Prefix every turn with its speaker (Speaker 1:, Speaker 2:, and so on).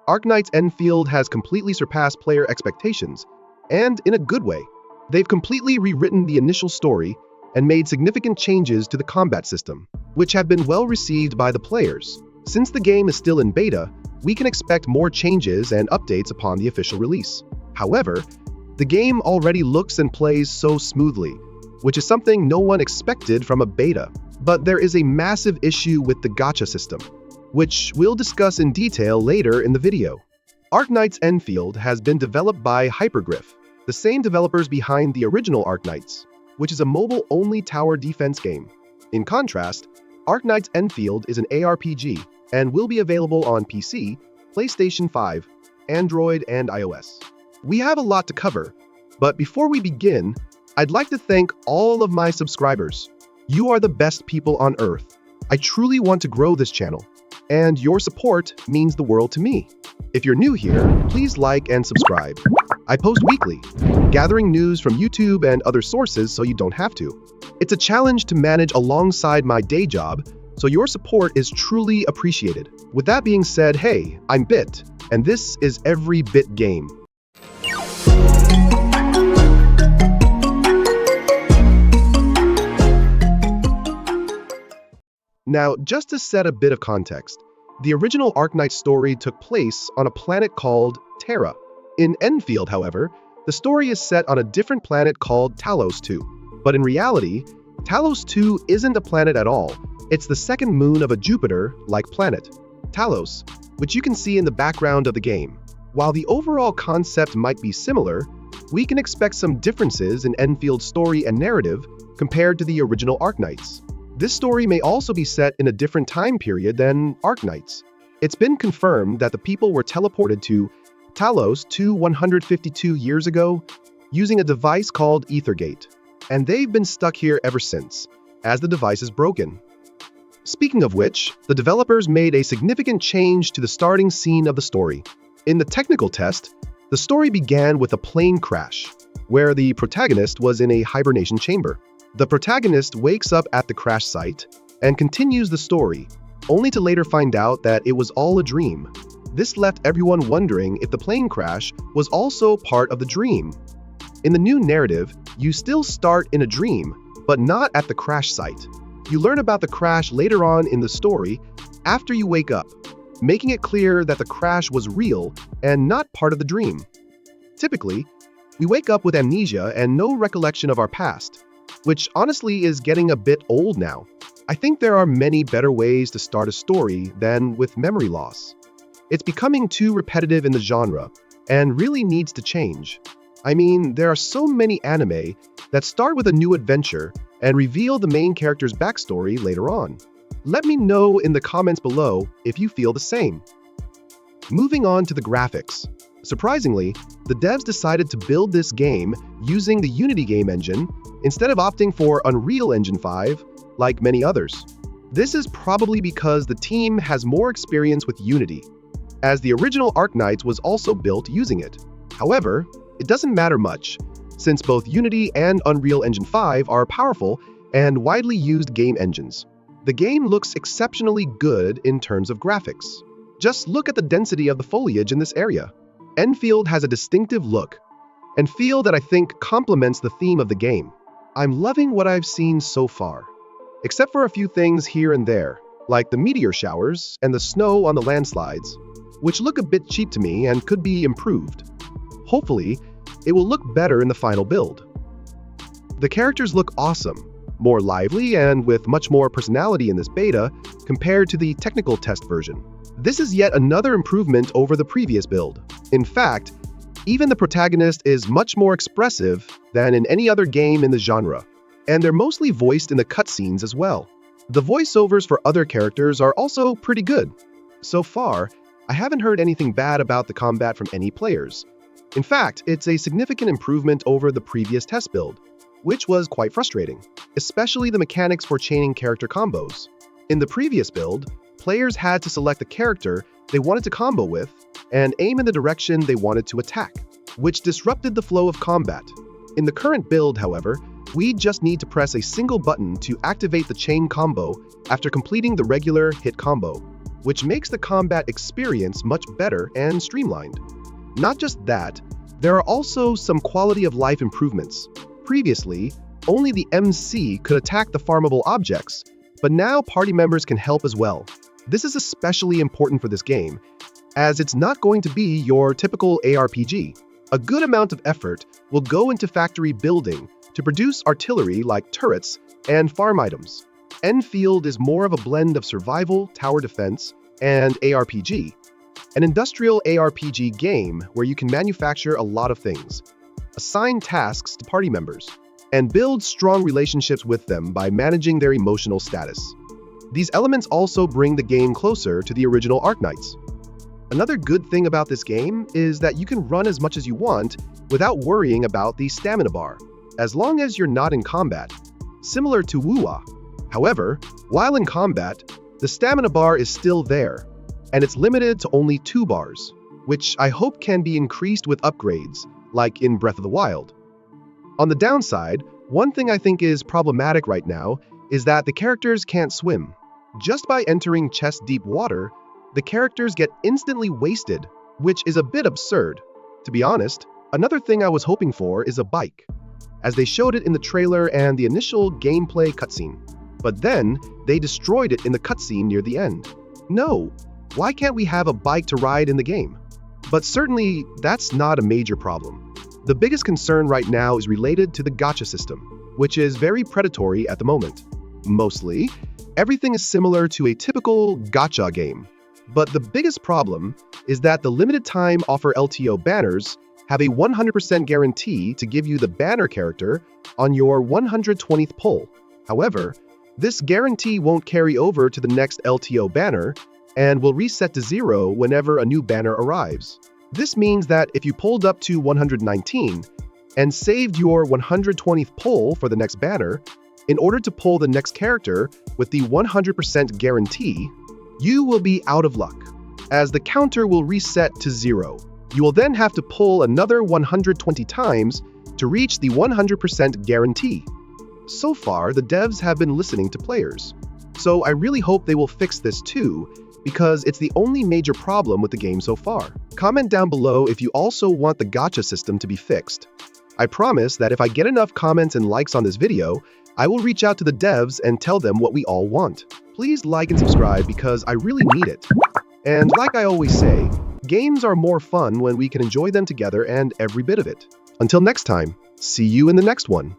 Speaker 1: Arknights Endfield has completely surpassed player expectations, and in a good way. They've completely rewritten the initial story and made significant changes to the combat system, which have been well received by the players. Since the game is still in beta, we can expect more changes and updates upon the official release. However, the game already looks and plays so smoothly, which is something no one expected from a beta. But there is a massive issue with the gacha system, which we'll discuss in detail later in the video. Arknights Endfield has been developed by Hypergriff, the same developers behind the original Arknights, which is a mobile-only tower defense game. In contrast, Arknights Endfield is an ARPG and will be available on PC, PlayStation 5, Android, and iOS. We have a lot to cover, but before we begin, I'd like to thank all of my subscribers. You are the best people on Earth. I truly want to grow this channel, and your support means the world to me. If you're new here, please like and subscribe. I post weekly, gathering news from YouTube and other sources so you don't have to. It's a challenge to manage alongside my day job, so your support is truly appreciated. With that being said, hey, I'm Bit, and this is EveryBit-Game. Now, just to set a bit of context, the original Arknights story took place on a planet called Terra. In Endfield, however, the story is set on a different planet called Talos 2. But in reality, Talos 2 isn't a planet at all. It's the second moon of a Jupiter-like planet, Talos, which you can see in the background of the game. While the overall concept might be similar, we can expect some differences in Endfield's story and narrative compared to the original Arknights. This story may also be set in a different time period than Arknights. It's been confirmed that the people were teleported to Talos 152 years ago using a device called Ethergate, and they've been stuck here ever since, as the device is broken. Speaking of which, the developers made a significant change to the starting scene of the story. In the technical test, the story began with a plane crash, where the protagonist was in a hibernation chamber. The protagonist wakes up at the crash site and continues the story, only to later find out that it was all a dream. This left everyone wondering if the plane crash was also part of the dream. In the new narrative, you still start in a dream, but not at the crash site. You learn about the crash later on in the story after you wake up, making it clear that the crash was real and not part of the dream. Typically, we wake up with amnesia and no recollection of our past, which honestly is getting a bit old now. I think there are many better ways to start a story than with memory loss. It's becoming too repetitive in the genre and really needs to change. I mean, there are so many anime that start with a new adventure and reveal the main character's backstory later on. Let me know in the comments below if you feel the same. Moving on to the graphics. Surprisingly, the devs decided to build this game using the Unity game engine instead of opting for Unreal Engine 5 like many others. This is probably because the team has more experience with Unity, as the original Arknights was also built using it. However, it doesn't matter much, since both Unity and Unreal Engine 5 are powerful and widely used game engines. The game looks exceptionally good in terms of graphics. Just look at the density of the foliage in this area. Endfield has a distinctive look and feel that I think complements the theme of the game. I'm loving what I've seen so far, except for a few things here and there, like the meteor showers and the snow on the landslides, which look a bit cheap to me and could be improved. Hopefully, it will look better in the final build. The characters look awesome, more lively and with much more personality in this beta compared to the technical test version. This is yet another improvement over the previous build. In fact, even the protagonist is much more expressive than in any other game in the genre, and they're mostly voiced in the cutscenes as well. The voiceovers for other characters are also pretty good. So far, I haven't heard anything bad about the combat from any players. In fact, it's a significant improvement over the previous test build, which was quite frustrating, especially the mechanics for chaining character combos. In the previous build, players had to select the character they wanted to combo with and aim in the direction they wanted to attack, which disrupted the flow of combat. In the current build, however, we just need to press a single button to activate the chain combo after completing the regular hit combo. which makes the combat experience much better and streamlined. Not just that, there are also some quality of life improvements. Previously, only the MC could attack the farmable objects, but now party members can help as well. This is especially important for this game, as it's not going to be your typical ARPG. A good amount of effort will go into factory building to produce artillery like turrets and farm items. Enfield is more of a blend of survival, tower defense, and ARPG. An industrial ARPG game where you can manufacture a lot of things, assign tasks to party members, and build strong relationships with them by managing their emotional status. These elements also bring the game closer to the original Arknights. Another good thing about this game is that you can run as much as you want without worrying about the stamina bar, as long as you're not in combat, similar to Wuwa. However, while in combat, the stamina bar is still there, and it's limited to only 2 bars, which I hope can be increased with upgrades, like in Breath of the Wild. On the downside, one thing I think is problematic right now is that the characters can't swim. Just by entering chest-deep water, the characters get instantly wasted, which is a bit absurd. To be honest, another thing I was hoping for is a bike, as they showed it in the trailer and the initial gameplay cutscene. But then, they destroyed it in the cutscene near the end. No, why can't we have a bike to ride in the game? But certainly, that's not a major problem. The biggest concern right now is related to the Gacha system, which is very predatory at the moment. Mostly, everything is similar to a typical gacha game. But the biggest problem is that the limited time offer LTO banners have a 100% guarantee to give you the banner character on your 120th pull. However, this guarantee won't carry over to the next LTO banner and will reset to 0 whenever a new banner arrives. This means that if you pulled up to 119 and saved your 120th pull for the next banner, in order to pull the next character with the 100% guarantee, you will be out of luck, as the counter will reset to 0. You will then have to pull another 120 times to reach the 100% guarantee. So far, the devs have been listening to players. So I really hope they will fix this too, because it's the only major problem with the game so far. Comment down below if you also want the gacha system to be fixed. I promise that if I get enough comments and likes on this video, I will reach out to the devs and tell them what we all want. Please like and subscribe because I really need it. And like I always say, games are more fun when we can enjoy them together and every bit of it. Until next time, see you in the next one.